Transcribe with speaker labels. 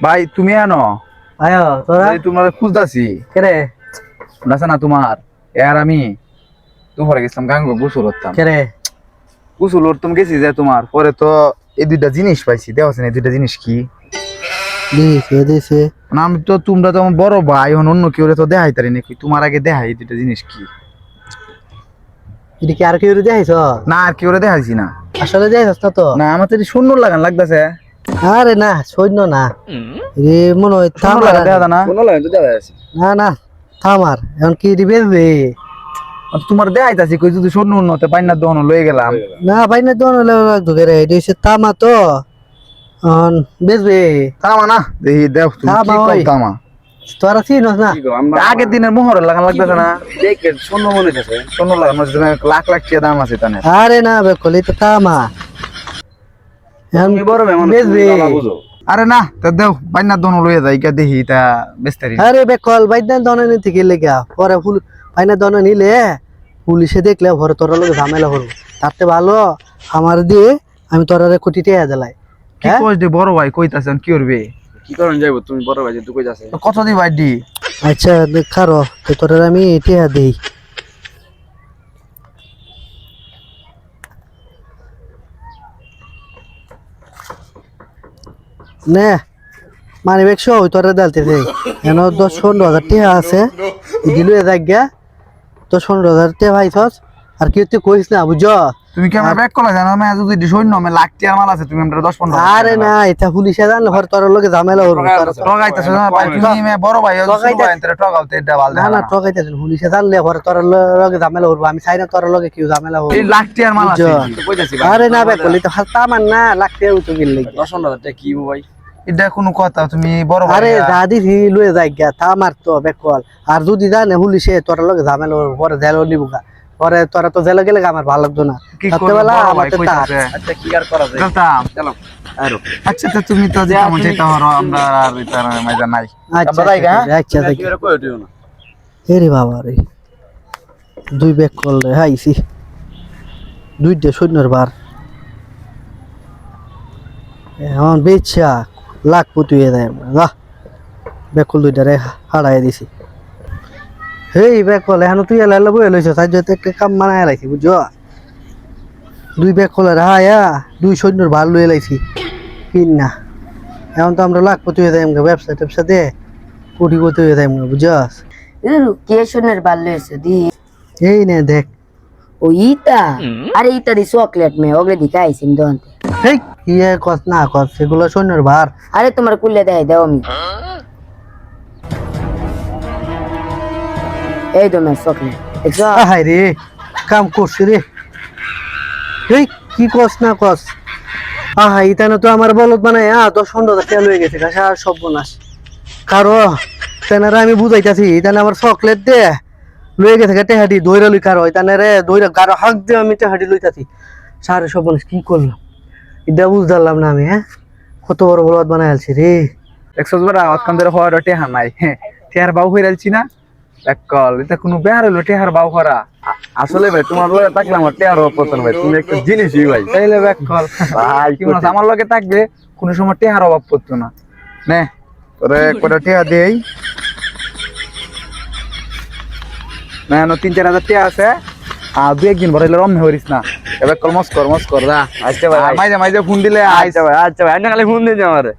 Speaker 1: ভাই তুমি আনো
Speaker 2: আয়ো তোরা
Speaker 1: তোমার খুঁজতাছি
Speaker 2: কেরে
Speaker 1: আছে না তোমার আর আমি দুপুরে গেছিলাম গাঙ্গো গোসল করতাম
Speaker 2: কেরে
Speaker 1: গোসল করতাম গেছি যে তোমার পরে তো এই দুইটা জিনিস পাইছি দেওয়া আছে না এই দুইটা জিনিস কি
Speaker 2: দিছে
Speaker 1: না আমি তো তোমরা তো আমার বড় ভাই এখন অন্য কেউ তো দেখাই তারি নাকি তোমার আগে দেখাই এই দুইটা জিনিস কি
Speaker 2: এটা কি আর কেউ দেখাইছ
Speaker 1: না আর কেউ দেখাইছি না
Speaker 2: আসলে দেখাইছ না তো
Speaker 1: না আমার তো এটা সুন্দর লাগান লাগতেছে
Speaker 2: আরে না সৈন্য না রে মনে হয়
Speaker 1: সুন্দর
Speaker 2: থামার
Speaker 1: লাগা দেখা না
Speaker 3: কোনো লাগে তো দেখা যাচ্ছে
Speaker 2: না না থামার এখন কি দিবে
Speaker 1: তোমার দেখাইতাছি কই যদি স্বর্ণ উন্নতে পাইনা দহন লয়ে গেলাম
Speaker 2: না ভাই না দোনো লাগতো রে এটা হচ্ছে তামা তো বেচবে
Speaker 1: তামা না দেখি দেখ তুমি
Speaker 2: তামা
Speaker 1: কি
Speaker 2: ওই।
Speaker 1: কম তামা
Speaker 2: তোরা চিনস না
Speaker 3: কি গো আমরা
Speaker 1: আগের দিনের মোহরের লাগান লাগতেছে না
Speaker 3: দেখে শূন্য মনে হচ্ছে
Speaker 1: স্বর্ণ লাগান লাখ লাখ টাকা দাম আছে তানে
Speaker 2: আরে না বেকলি তো তামা এখন
Speaker 3: তুমি বড় মেমন
Speaker 2: বেচবে
Speaker 3: বুঝো
Speaker 1: আরে না তা দেও পাইনা দহন লয়ে যাই কা দেখি তা বেস্তারি
Speaker 2: আরে বেকল বাইদা দনে নিতে গেলে গা পরে ফুল বাইনা দনে নিলে পুলিশে দেখলে ভরে তোরা লোক ঝামেলা করবো তাতে ভালো আমার দিয়ে আমি তোরা কোটি টেয়া দিলাই
Speaker 1: কি কইছ দে বড় ভাই কইতাছেন কি করবে
Speaker 3: কি করেন যাইবো তুমি বড় ভাই যে তুই কই যাচ্ছে
Speaker 1: তো কত দি ভাই দি
Speaker 2: আচ্ছা খারো তো তোরা আমি টেয়া দেই নে মানে একশো ওই তোরা ডালতে দেই কেন 10-15 হাজার টাকা আছে দিলু এ জায়গা 10-15 হাজার টাকা ভাইছস আর কি তুই কইস না বুঝছো
Speaker 1: তুমি কি আমার ব্যাক কলা জানো আমি যদি সৈন্য আমি লাখ টাকার মাল আছে তুমি আমরা 10-15
Speaker 2: আরে না এটা পুলিশে জানলে ভর তোর লগে ঝামেলা হইব
Speaker 1: ঠগাইতেছ না ভাই তুমি মে বড় ভাই ঠগাইতে এটা বাল
Speaker 2: না না ঠকাইতেছেন পুলিশে জানলে ভর তোর লগে ঝামেলা হইব আমি চাই না তোর লগে কি ঝামেলা হইব
Speaker 1: এই লাখ টাকার মাল আছে
Speaker 3: তো কই যাচ্ছি
Speaker 2: আরে না বে কলি তো হালতা মান না লাগতে উঠে গেল লাগি
Speaker 3: 10-15 টাকা কি গো ভাই
Speaker 1: এটা কোনো কথা তুমি বড় ভাই
Speaker 2: আরে দাদি ভি লয়ে যাই গা তা মার তো বেকল আর যদি জানে পুলিশে তোর লগে ঝামেলা হইব পরে জেল নিবগা পরে তোরা তো জেলে গেলে আমার ভালো লাগতো না
Speaker 1: কি
Speaker 2: রাতে
Speaker 1: করবে
Speaker 2: বেলা
Speaker 1: বড় ভাই
Speaker 2: আমাকে তার
Speaker 1: কইতাছে
Speaker 3: আচ্ছা কি আর করা যায়
Speaker 1: চলতাম
Speaker 3: চলো আরো
Speaker 1: আচ্ছা তো তুমি তো যে মন চাইতা হরো আমরা আর তার মজা নাই
Speaker 2: আচ্ছা
Speaker 1: আমরা যাই গা
Speaker 2: আচ্ছা
Speaker 3: কি আর কই দিও না
Speaker 2: এরে বাবা রে দুই ব্যাগ কল রে হাইছি দুইটা সৈন্যর বার এখন বেচা লাখ পুতুয়ে দেয় যা ব্যাগ কল দুইটা রে হারাই দিছি হেই ব্যাগ কল এখন তুই এলা এলা বয়ে লইছ তাই যদি একটা কাম বানায় লাইছি বুঝছো দুই ব্যাগ কল রে হায়া দুই সৈন্যর বার লইয়ে লাইছি কিন না এখন তো আমরা লাখ পুতুয়ে দেয় ব্যবসা ট্যাবসা দে কোটি কোটি হয়ে দেয় বুঝছস
Speaker 4: কেশনের বাল্য হয়েছে দি
Speaker 2: এই নে দেখ
Speaker 4: ও ইতা আরে ইতা দি চকলেট মে ওগুলো দিকে আইসিন দন্তে
Speaker 2: হেই কি কস না কস সেগুলো সৈন্যর বার
Speaker 4: আরে তোমার কুলে দেয় দাও আমি এই তোমার চকলেট দেখছো
Speaker 2: হাই রে কাম করছি রে এই কি কস না কস আহা ইতানে তো আমার বলত মানে 10-15 টাকা লয়ে গেছে গাছা সব বোনাস কারো তেনারা আমি বুঝাইতাছি ইতানে আমার চকলেট দে লয়ে গেছে টেহাডি দইরা লই কারো ইতানে রে দইরা গারো হাক দে আমি টেহাডি লইতাছি সারে সব বোনাস কি করলাম এটা বুঝলাম না আমি কত বড় বলদ বানাই আলছি রে
Speaker 1: 100 বার আওয়াজ ধরে হওয়ার টেহা নাই টেহার বাউ হইরালছি না একল এটা কোনো বেহার হলো টেহার বাউ করা
Speaker 3: আসলে ভাই তোমার লগে থাকলে আমার টেয়ার পছন্দ ভাই তুমি একটা জিনিসই ভাই
Speaker 1: তাইলে একল
Speaker 3: ভাই
Speaker 1: কি মনে আমার লগে থাকবে কোনো সময় টেহার অভাব পড়তো না নে তোরে কটা টেহা দেই না 3-4 হাজার টেহা আছে আর 2-1 দিন ভরাইলে রম হইরিস না এবার কল মস্কর দা
Speaker 3: আচ্ছা ভাই
Speaker 1: মাইজে মাইজে ফোন দিলে
Speaker 3: আচ্ছা ভাই আমি খালি ফোন দিয়েছি আমারে